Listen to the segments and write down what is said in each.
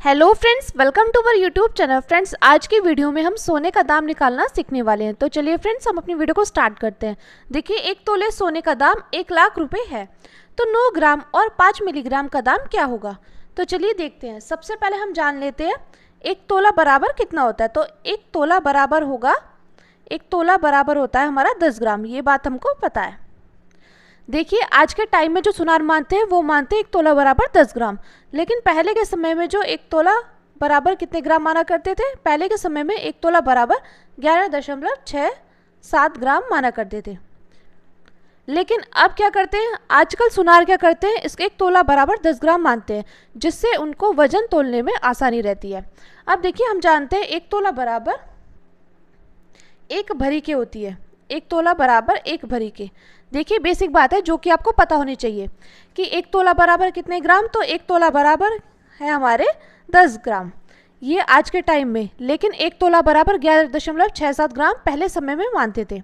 Hello friends, welcome to our YouTube channel. Friends, आज की video में हम सोने का दाम निकालना सीखने वाले हैं। तो चलिए फ्रेंड्स, हम अपनी वीडियो को स्टार्ट करते हैं। देखिए, 1 तोले सोने का दाम 1 लाख रुपए है। तो 9 ग्राम और 5 मिलीग्राम का दाम क्या होगा? तो चलिए देखते हैं। सबसे पहले हम जान लेते हैं 1 तोला बराबर कितना होता है। तो 1 तोला बराबर होगा, 1 तोला बराबर होता है हमारा 10 ग्राम। ये बात हमको पता है। देखिए, आज के टाइम में जो सुनार मानते हैं वो मानते हैं 1 तोला बराबर 10 ग्राम। लेकिन पहले के समय में जो 1 तोला बराबर कितने ग्राम माना करते थे? पहले के समय में 1 तोला बराबर 11.67 ग्राम माना करते थे। लेकिन अब क्या करते हैं, आजकल सुनार क्या करते हैं, इसके 1 तोला बराबर 10 ग्राम मानते हैं, जिससे उनको वजन तोलने में आसानी रहती है। अब देखिए, हम जानते हैं 1 तोला बराबर 1 भरी के होती है। 1 तोला बराबर 1 भरी के। देखिए, बेसिक बात है जो कि आपको पता होनी चाहिए कि 1 तोला बराबर कितने ग्राम। तो 1 तोला बराबर है हमारे 10 ग्राम, ये आज के टाइम में। लेकिन 1 तोला बराबर 11.67 ग्राम पहले समय में मानते थे,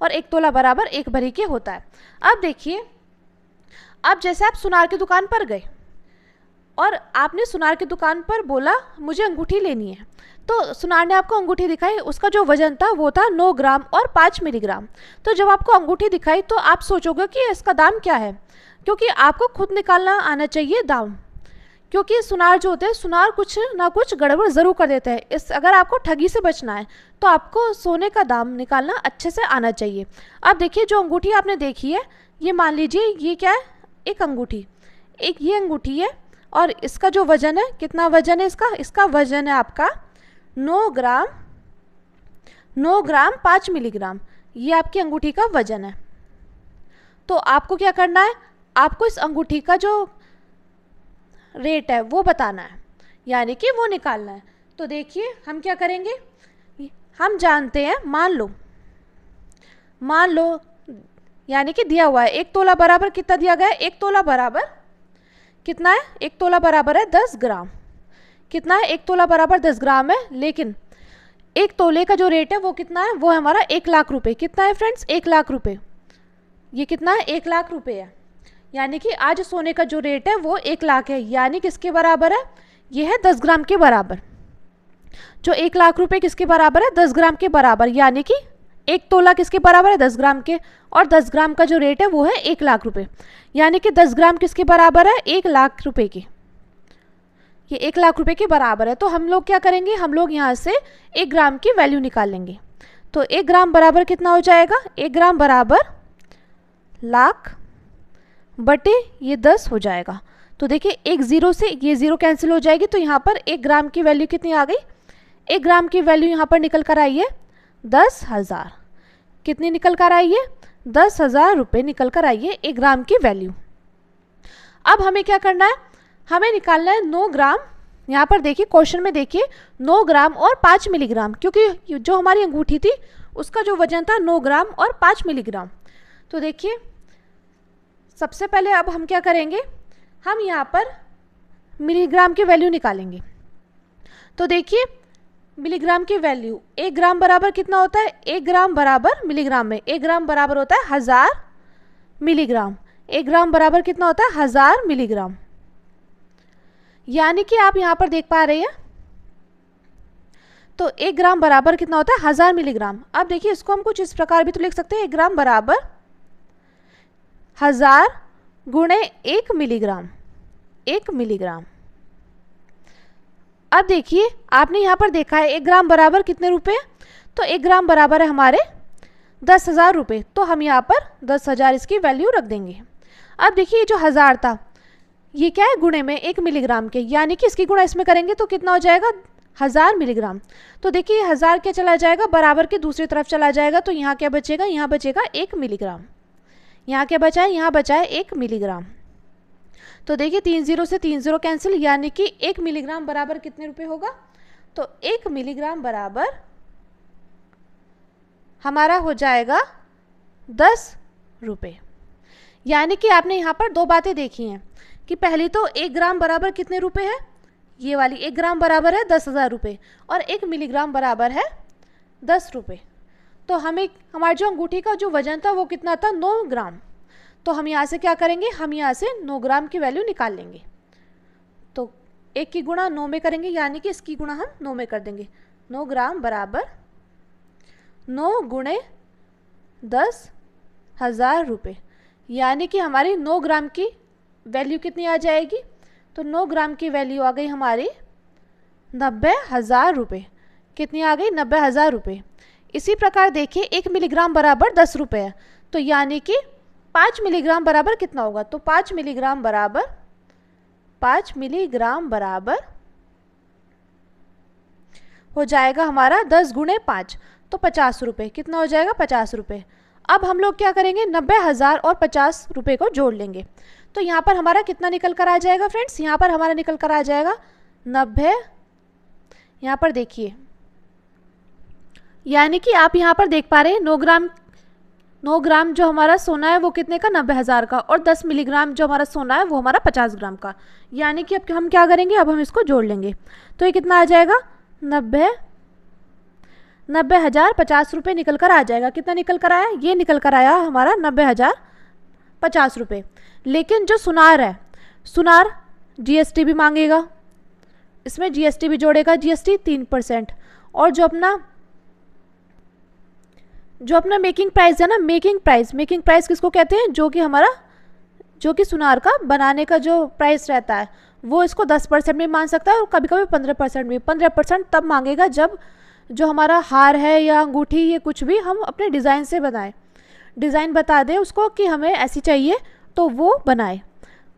और 1 तोला बराबर 1 भरी के होता है। अब देखिए, अब जैसे आप सुनार की दुकान पर गए और आपने सुनार की दुकान पर बोला मुझे अंगूठी लेनी है, तो सुनार ने आपको अंगूठी दिखाई। उसका जो वजन था वो था 9 ग्राम और 5 मिलीग्राम। तो जब आपको अंगूठी दिखाई तो आप सोचोगे कि इसका दाम क्या है, क्योंकि आपको खुद निकालना आना चाहिए दाम। क्योंकि सुनार जो होते हैं, सुनार कुछ ना कुछ गड़बड़ ज़रूर कर देते हैं। अगर आपको ठगी से बचना है तो आपको सोने का दाम निकालना अच्छे से आना चाहिए। अब देखिए, जो अंगूठी आपने देखी है, ये मान लीजिए ये क्या है, एक अंगूठी, एक ये अंगूठी है। और इसका जो वजन है, कितना वजन है इसका वजन है आपका 9 ग्राम 5 मिलीग्राम। ये आपकी अंगूठी का वजन है। तो आपको क्या करना है, आपको इस अंगूठी का जो रेट है वो बताना है, यानी कि वो निकालना है। तो देखिए, हम क्या करेंगे, हम जानते हैं, मान लो यानी कि दिया हुआ है 1 तोला बराबर कितना दिया गया है। 1 तोला बराबर कितना है? 1 तोला बराबर है 10 ग्राम। कितना है? 1 तोला बराबर 10 ग्राम है। लेकिन 1 तोले का जो रेट है वो कितना है? वो है हमारा 1 लाख रुपए। कितना है फ्रेंड्स? 1 लाख रुपए। ये कितना है? 1 लाख रुपए है। यानी कि आज सोने का जो रेट है वो 1 लाख है। यानी किसके बराबर है? ये है 10 ग्राम के बराबर। जो 1 लाख रुपए किसके बराबर है? 10 ग्राम के बराबर। यानी कि 1 तोला किसके बराबर है? 10 ग्राम के। और 10 ग्राम का जो रेट है वो है 1 लाख रुपए। यानी कि 10 ग्राम किसके बराबर है? 1 लाख रुपए के। ये 1 लाख रुपए के बराबर है। तो हम लोग क्या करेंगे, हम लोग यहाँ से 1 ग्राम की वैल्यू निकालेंगे। तो 1 ग्राम बराबर कितना हो जाएगा? 1 ग्राम बराबर लाख बटे ये 10 हो जाएगा। तो देखिए, एक ज़ीरो से ये ज़ीरो कैंसिल हो जाएगी। तो यहाँ पर 1 ग्राम की वैल्यू कितनी आ गई? 1 ग्राम की वैल्यू यहाँ पर निकल कर आई है 10,000। कितनी निकल कर आई है? 10,000 रुपये निकल कर आई है 1 ग्राम की वैल्यू। अब हमें क्या करना है, हमें निकालना है 9 ग्राम। यहाँ पर देखिए, क्वेश्चन में देखिए 9 ग्राम और 5 मिलीग्राम, क्योंकि जो हमारी अंगूठी थी उसका जो वजन था 9 ग्राम और 5 मिलीग्राम। तो देखिए, सबसे पहले अब हम क्या करेंगे, हम यहाँ पर मिलीग्राम की वैल्यू निकालेंगे। तो देखिए, मिलीग्राम की वैल्यू 1 ग्राम बराबर कितना होता है? 1 ग्राम बराबर मिलीग्राम में 1 ग्राम बराबर होता है 1000 मिलीग्राम। 1 ग्राम बराबर कितना होता है? 1000 मिलीग्राम। यानी कि आप यहाँ पर देख पा रहे हैं, तो 1 ग्राम बराबर कितना होता है? 1000 मिलीग्राम। अब देखिए, इसको हम कुछ इस प्रकार भी तो लिख सकते हैं, 1 ग्राम बराबर 1000 गुणे 1 मिलीग्राम। 1 मिलीग्राम। अब देखिए, आपने यहाँ पर देखा है 1 ग्राम बराबर कितने रुपए? तो 1 ग्राम बराबर है हमारे 10,000 रुपये। तो हम यहाँ पर 10,000 इसकी वैल्यू रख देंगे। अब देखिए, ये जो 1000 था ये क्या है? गुणे में 1 मिलीग्राम के, यानी कि इसकी गुणा इसमें करेंगे तो कितना हो जाएगा? 1000 मिलीग्राम। तो देखिए, 1000 क्या चला जाएगा? बराबर के दूसरी तरफ चला जाएगा। तो यहाँ क्या बचेगा? यहाँ बचेगा 1 मिलीग्राम। यहाँ क्या बचा है? यहाँ बचा है 1 मिलीग्राम। तो देखिए, 3 ज़ीरो से 3 ज़ीरो कैंसिल, यानी कि 1 मिलीग्राम बराबर कितने रुपए होगा? तो 1 मिलीग्राम बराबर हमारा हो जाएगा 10 रुपये। यानी कि आपने यहाँ पर 2 बातें देखी हैं कि पहली तो 1 ग्राम बराबर कितने रुपए है, ये वाली 1 ग्राम बराबर है 10,000 रुपये, और 1 मिलीग्राम बराबर है 10 रुपये। तो हमें हमारे जो अंगूठी का जो वजन था वो कितना था? 9 ग्राम। तो हम यहाँ से क्या करेंगे, हम यहाँ से 9 ग्राम की वैल्यू निकाल लेंगे। तो 1 की गुणा 9 में करेंगे, यानी कि इसकी गुणा हम 9 में कर देंगे। 9 ग्राम बराबर 9 गुणे 10,000 रुपये, यानी कि हमारी 9 ग्राम की वैल्यू कितनी आ जाएगी? तो 9 ग्राम की वैल्यू आ गई हमारी 90,000 रुपये। कितनी आ गई? 90,000 रुपये। इसी प्रकार देखिए 1 मिलीग्राम बराबर 10 रुपये है, तो यानी कि 5 मिलीग्राम बराबर कितना होगा? तो 5 मिलीग्राम बराबर हो जाएगा हमारा 10 गुणे 5, तो 50 रुपये। कितना हो जाएगा? 50 रुपये। अब हम लोग क्या करेंगे? 90,000 और 50 रुपये को जोड़ लेंगे। तो यहाँ पर हमारा कितना निकल कर आ जाएगा फ्रेंड्स? यहाँ पर हमारा निकल कर आ जाएगा 90। यहाँ पर देखिए, यानी कि आप यहाँ पर देख पा रहे हैं 9 ग्राम जो हमारा सोना है वो कितने का? 90,000 का, और 10 मिलीग्राम जो हमारा सोना है वो हमारा 50 ग्राम का। यानी कि अब हम क्या करेंगे? अब हम इसको जोड़ लेंगे। तो ये कितना आ जाएगा? 90,000 50 रुपये निकल कर आ जाएगा। कितना निकल कर आया? ये निकल कर आया हमारा 90,000 50 रुपये। लेकिन जो सुनार है, सुनार जीएसटी भी मांगेगा, इसमें जीएसटी भी जोड़ेगा, जीएसटी 3%। और जो अपना मेकिंग प्राइस है ना, मेकिंग प्राइस किसको कहते हैं? जो कि सुनार का बनाने का जो प्राइस रहता है वो इसको 10% में मान सकता है, और कभी कभी 15% में। 15% तब मांगेगा जब जो हमारा हार है या अंगूठी, ये कुछ भी हम अपने डिज़ाइन से बनाए, डिज़ाइन बता दें उसको कि हमें ऐसी चाहिए तो वो बनाए,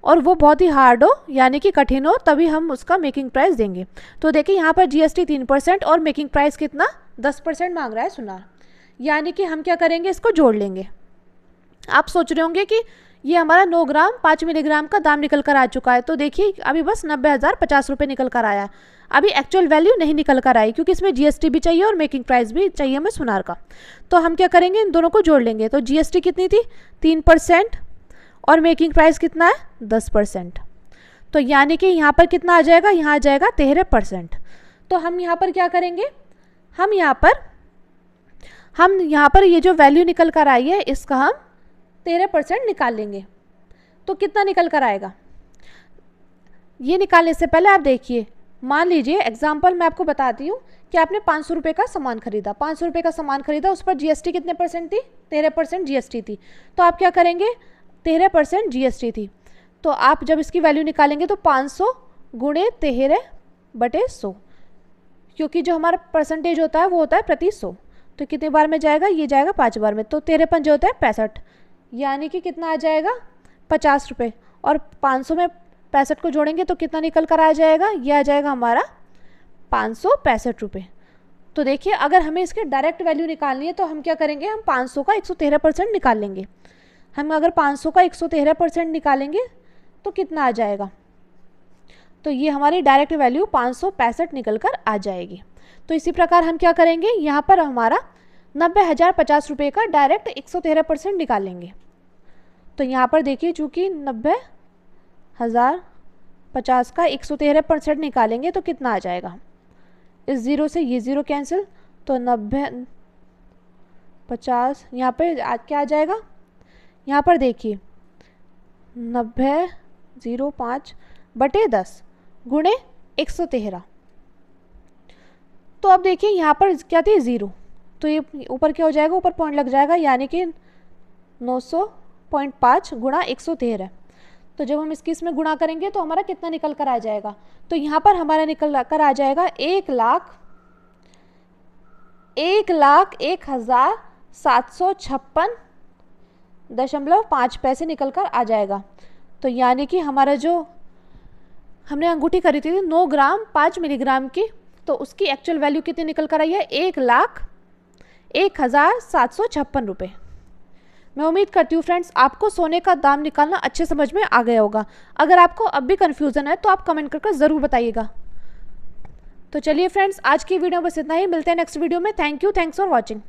और वो बहुत ही हार्ड हो यानी कि कठिन हो, तभी हम उसका मेकिंग प्राइस देंगे। तो देखिए यहाँ पर जीएसटी 3% और मेकिंग प्राइस कितना? 10% मांग रहा है सुनार। यानी कि हम क्या करेंगे? इसको जोड़ लेंगे। आप सोच रहे होंगे कि ये हमारा 9 ग्राम 5 मिलीग्राम का दाम निकल कर आ चुका है, तो देखिए अभी बस 90,000 50 रुपये निकल कर आया। अभी एक्चुअल वैल्यू नहीं निकल कर आई, क्योंकि इसमें जीएसटी भी चाहिए और मेकिंग प्राइस भी चाहिए हमें सुनार का। तो हम क्या करेंगे? इन दोनों को जोड़ लेंगे। तो जीएसटी कितनी थी? 3%, और मेकिंग प्राइस कितना है? 10%। तो यानी कि यहाँ पर कितना आ जाएगा? यहाँ आ जाएगा 13%। तो हम यहाँ पर क्या करेंगे? हम यहाँ पर ये जो वैल्यू निकल कर आई है इसका हम 13% निकाल लेंगे। तो कितना निकल कर आएगा? ये निकालने से पहले आप देखिए, मान लीजिए एग्जाम्पल मैं आपको बताती हूँ कि आपने 500 रुपये का सामान खरीदा। 500 रुपये का सामान खरीदा, उस पर जीएसटी कितने परसेंट थी? 13% जीएसटी थी। तो आप क्या करेंगे? 13% जीएसटी थी, तो आप जब इसकी वैल्यू निकालेंगे तो 500 गुणे 13/100, क्योंकि जो हमारा परसेंटेज होता है वो होता है प्रति 100। तो कितने बार में जाएगा? ये जाएगा 5 बार में। तो 13 जो होता है 65, यानी कि कितना आ जाएगा? 50 रुपये। और 500 में 65 को जोड़ेंगे तो कितना निकल कर आ जाएगा? ये आ जाएगा हमारा 565 रुपये। तो देखिए अगर हमें इसके डायरेक्ट वैल्यू निकालनी है तो हम क्या करेंगे? हम 500 का 113% निकाल लेंगे। हम अगर 500 का 113% निकालेंगे तो कितना आ जाएगा? तो ये हमारी डायरेक्ट वैल्यू 565 निकल कर आ जाएगी। तो इसी प्रकार हम क्या करेंगे? यहाँ पर हमारा 90,000 50 रुपये का डायरेक्ट 113% निकालेंगे। तो यहाँ पर देखिए चूँकि 90,000 50 का 113% निकालेंगे तो कितना आ जाएगा? इस ज़ीरो से ये ज़ीरो कैंसिल, तो 90 50 यहाँ पे क्या आ जाएगा? यहाँ पर देखिए 90,05/10 गुणे 113। तो अब देखिए यहाँ पर क्या थी? 0, तो ये ऊपर क्या हो जाएगा? ऊपर पॉइंट लग जाएगा, यानी कि 900.5 गुणा 113। तो जब हम इसमें गुणा करेंगे तो हमारा कितना निकल कर आ जाएगा? तो यहाँ पर हमारा निकल कर आ जाएगा 1,01,756.5 पैसे निकल कर आ जाएगा। तो यानी कि हमारा जो हमने अंगूठी खरीदी थी 9 ग्राम 5 मिलीग्राम की, तो उसकी एक्चुअल वैल्यू कितनी निकल कर आई है? 1,01,756 रुपये। मैं उम्मीद करती हूँ फ्रेंड्स आपको सोने का दाम निकालना अच्छे समझ में आ गया होगा। अगर आपको अब भी कन्फ्यूज़न है तो आप कमेंट करके ज़रूर बताइएगा। तो चलिए फ्रेंड्स आज की वीडियो बस इतना ही, मिलते हैं नेक्स्ट वीडियो में। Thanks for watching.